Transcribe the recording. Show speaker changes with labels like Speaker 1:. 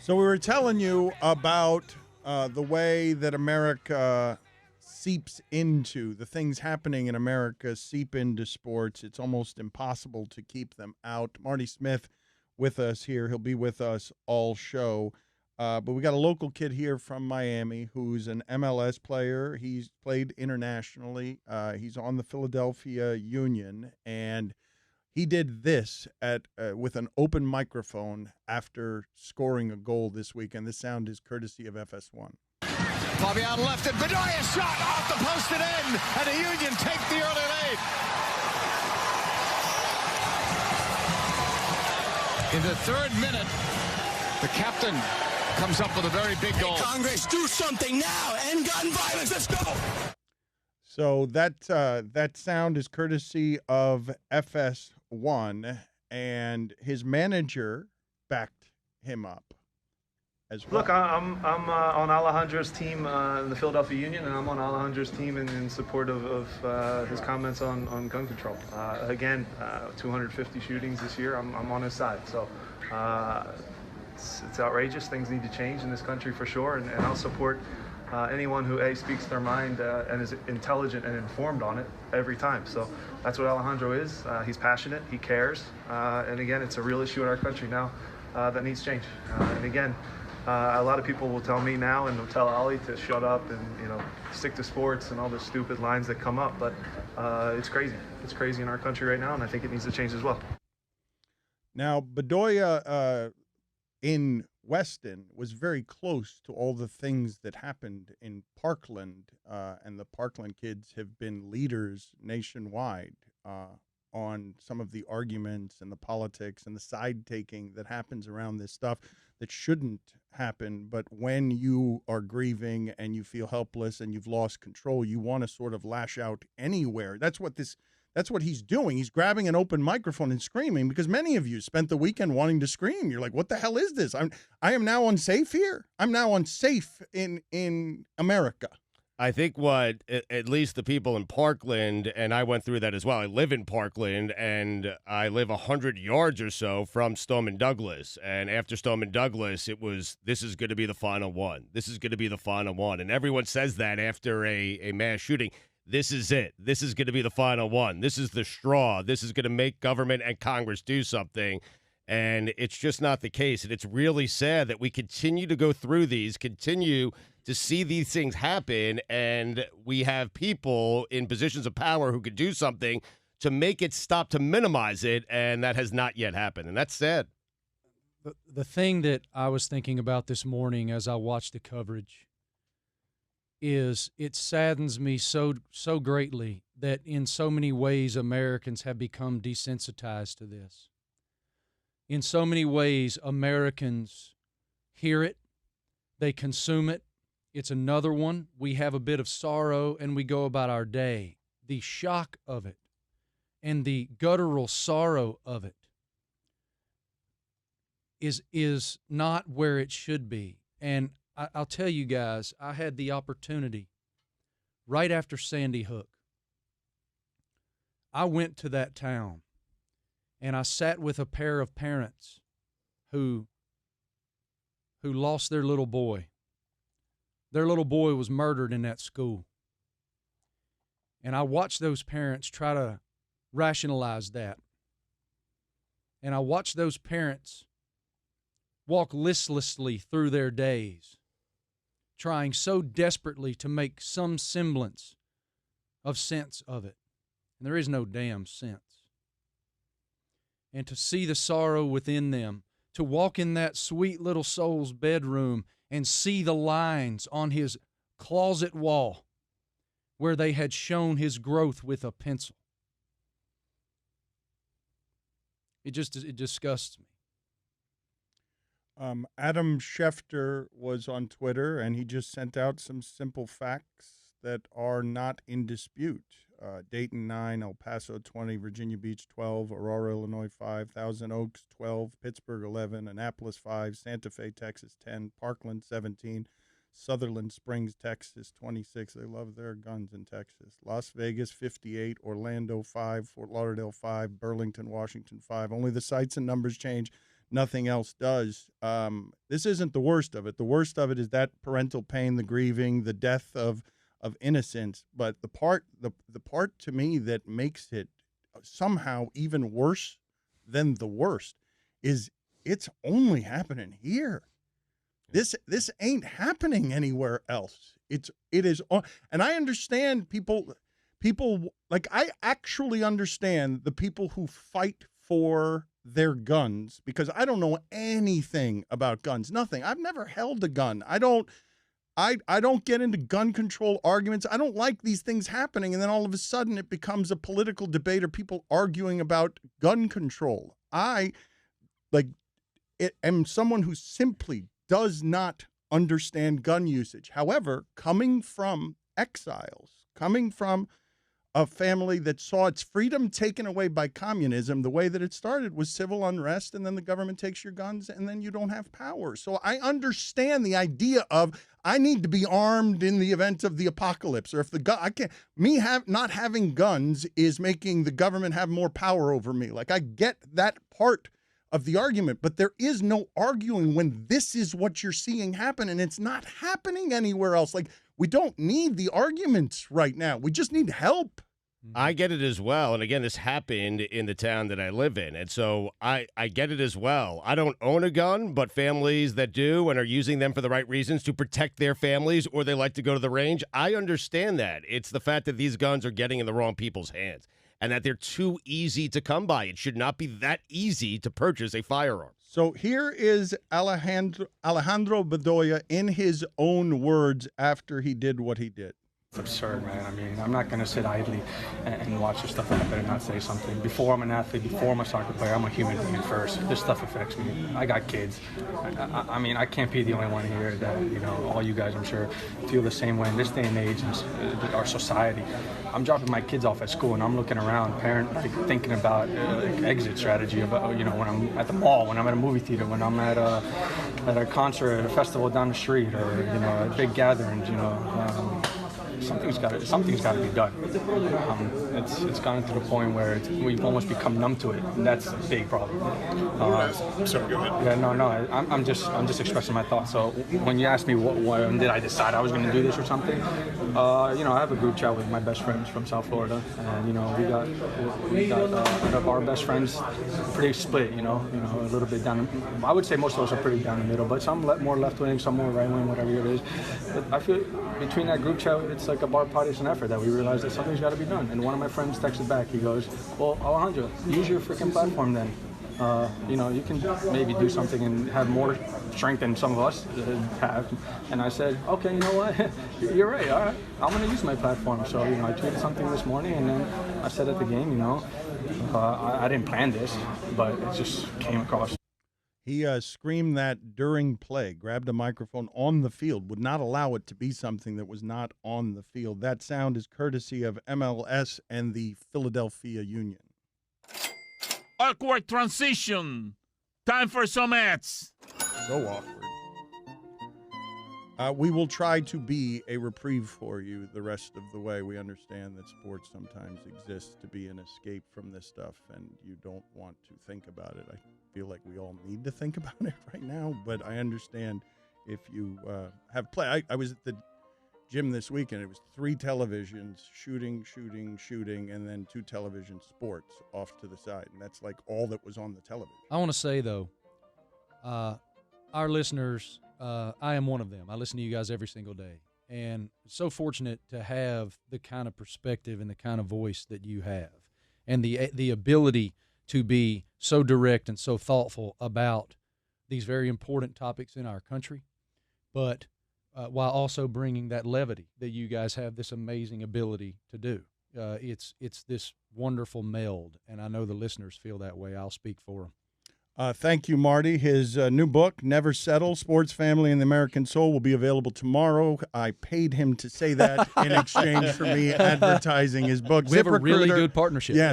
Speaker 1: So we were telling you about the way that America seeps into the things happening in America seep into sports. It's almost impossible to keep them out. Marty Smith with us here. He'll be with us all show. But we got a local kid here from Miami who's an MLS player. He's played internationally. He's on the Philadelphia Union, and he did this with an open microphone after scoring a goal this week, and this sound is courtesy of FS1.
Speaker 2: Fabian left it. Bedoya shot off the post and in, and the Union take the early lead. In the third minute, the captain comes up with a very big goal.
Speaker 3: Congress, do something now. End gun violence. Let's go.
Speaker 1: So that sound is courtesy of FS1, and his manager backed him up as well.
Speaker 4: Look, I'm on Alejandro's team in the Philadelphia Union, and I'm on Alejandro's team in support of his comments on gun control. Again, 250 shootings this year. I'm on his side. So it's outrageous. Things need to change in this country for sure, and I'll support anyone who speaks their mind and is intelligent and informed on it every time. So that's what Alejandro is. He's passionate. He cares. And again, it's a real issue in our country now that needs change. And again, a lot of people will tell me now and will tell Ali to shut up and stick to sports and all the stupid lines that come up. But it's crazy. It's crazy in our country right now, and I think it needs to change as well.
Speaker 1: Now, Bedoya in Weston was very close to all the things that happened in Parkland, and the Parkland kids have been leaders nationwide on some of the arguments and the politics and the side-taking that happens around this stuff that shouldn't happen. But when you are grieving and you feel helpless and you've lost control, you want to sort of lash out anywhere. That's what he's doing. He's grabbing an open microphone and screaming, because many of you spent the weekend wanting to scream. You're like, what the hell is this? I am now unsafe here. I'm now unsafe in America.
Speaker 5: I think what at least the people in Parkland, and I went through that as well. I live in Parkland, and I live 100 yards or so from Stoneman Douglas. And after Stoneman Douglas, it was, this is going to be the final one. This is going to be the final one. And everyone says that after a mass shooting. This is it. This is going to be the final one. This is the straw. This is going to make government and Congress do something. And it's just not the case. And it's really sad that we continue to go through these, continue to see these things happen, and we have people in positions of power who could do something to make it stop, to minimize it, and that has not yet happened. And that's sad.
Speaker 6: The thing that I was thinking about this morning as I watched the coverage is it saddens me so greatly that in so many ways Americans have become desensitized to this. In so many ways, Americans hear it, they consume it. It's another one. We have a bit of sorrow and we go about our day. The shock of it and the guttural sorrow of it is not where it should be. And I'll tell you guys, I had the opportunity right after Sandy Hook. I went to that town and I sat with a pair of parents who lost their little boy. Their little boy was murdered in that school. And I watched those parents try to rationalize that. And I watched those parents walk listlessly through their days, trying so desperately to make some semblance of sense of it. And there is no damn sense. And to see the sorrow within them, to walk in that sweet little soul's bedroom and see the lines on his closet wall where they had shown his growth with a pencil. It disgusts me.
Speaker 1: Adam Schefter was on Twitter, and he just sent out some simple facts that are not in dispute. Dayton 9, El Paso 20, Virginia Beach 12, Aurora, Illinois 5, Thousand Oaks 12, Pittsburgh 11, Annapolis 5, Santa Fe, Texas 10, Parkland 17, Sutherland Springs, Texas 26. They love their guns in Texas. Las Vegas 58, Orlando 5, Fort Lauderdale 5, Burlington, Washington 5. Only the sites and numbers change. nothing else does. This isn't the worst of it. The worst of it is that parental pain, the grieving, the death of innocence. But the part to me that makes it somehow even worse than the worst is it's only happening here. This ain't happening anywhere else. It is, and I understand people like, I actually understand the people who fight for their guns, because I don't know anything about guns. Nothing. I've never held a gun. I don't get into gun control arguments. I don't like these things happening, and then all of a sudden it becomes a political debate or people arguing about gun control. I am someone who simply does not understand gun usage. However, coming from exiles, coming from a family that saw its freedom taken away by communism, the way that it started was civil unrest, and then the government takes your guns, and then you don't have power. So I understand the idea of, I need to be armed in the event of the apocalypse, or if not having guns is making the government have more power over me. Like, I get that part of the argument, but there is no arguing when this is what you're seeing happen, and it's not happening anywhere else. Like, we don't need the arguments right now. We just need help.
Speaker 5: I get it as well. And again, this happened in the town that I live in. And so I get it as well. I don't own a gun, but families that do and are using them for the right reasons to protect their families, or they like to go to the range, I understand that. It's the fact that these guns are getting in the wrong people's hands and that they're too easy to come by. It should not be that easy to purchase a firearm.
Speaker 1: So here is Alejandro Bedoya in his own words after he did what he did.
Speaker 7: It's absurd, man. I mean, I'm not going to sit idly and watch this stuff happen and not say something. Before I'm an athlete, before I'm a soccer player, I'm a human being first. This stuff affects me. I got kids. I mean, I can't be the only one here that, you know, all you guys, I'm sure, feel the same way in this day and age in our society. I'm dropping my kids off at school and I'm looking around, thinking about exit strategy, about, you know, when I'm at the mall, when I'm at a movie theater, when I'm at a concert, at a festival down the street, or, you know, at big gatherings, you know. Something's got to be done. It's gotten to the point where we've almost become numb to it, and that's a big problem.
Speaker 8: Sorry, go ahead.
Speaker 7: Yeah, no. I'm just expressing my thoughts. So when you asked me when did I decide I was going to do this or something, you know, I have a group chat with my best friends from South Florida, and you know, we got out of our best friends pretty split. You know, a little bit down. I would say most of us are pretty down the middle, but some more left wing, some more right wing, whatever it is. But I feel between that group chat, it's like a bipartisan effort that we realized that something's got to be done. And one of my friends texted back. He goes, "Well, Alejandro, use your freaking platform then. You know, you can maybe do something and have more strength than some of us have." And I said, "Okay, you know what? You're right. All right, I'm going to use my platform." So, you know, I tweeted something this morning, and then I said at the game, you know, I didn't plan this, but it just came across.
Speaker 1: He screamed that during play, grabbed a microphone on the field, would not allow it to be something that was not on the field. That sound is courtesy of MLS and the Philadelphia Union.
Speaker 8: Awkward transition. Time for some ads.
Speaker 1: So awkward. We will try to be a reprieve for you the rest of the way. We understand that sports sometimes exists to be an escape from this stuff, and you don't want to think about it. I feel like we all need to think about it right now, but I understand if you have play. I was at the gym this weekend. It was 3 televisions, shooting, and then 2 television sports off to the side, and that's like all that was on the television.
Speaker 6: I want to say, though, our listeners, I am one of them. I listen to you guys every single day, and so fortunate to have the kind of perspective and the kind of voice that you have, and the ability to be so direct and so thoughtful about these very important topics in our country, but while also bringing that levity that you guys have this amazing ability to do. It's this wonderful meld, and I know the listeners feel that way. I'll speak for them.
Speaker 1: Thank you, Marty. His new book, Never Settle, Sports, Family, and the American Soul, will be available tomorrow. I paid him to say that in exchange for me advertising his book.
Speaker 6: We have a really good partnership.
Speaker 1: Yeah.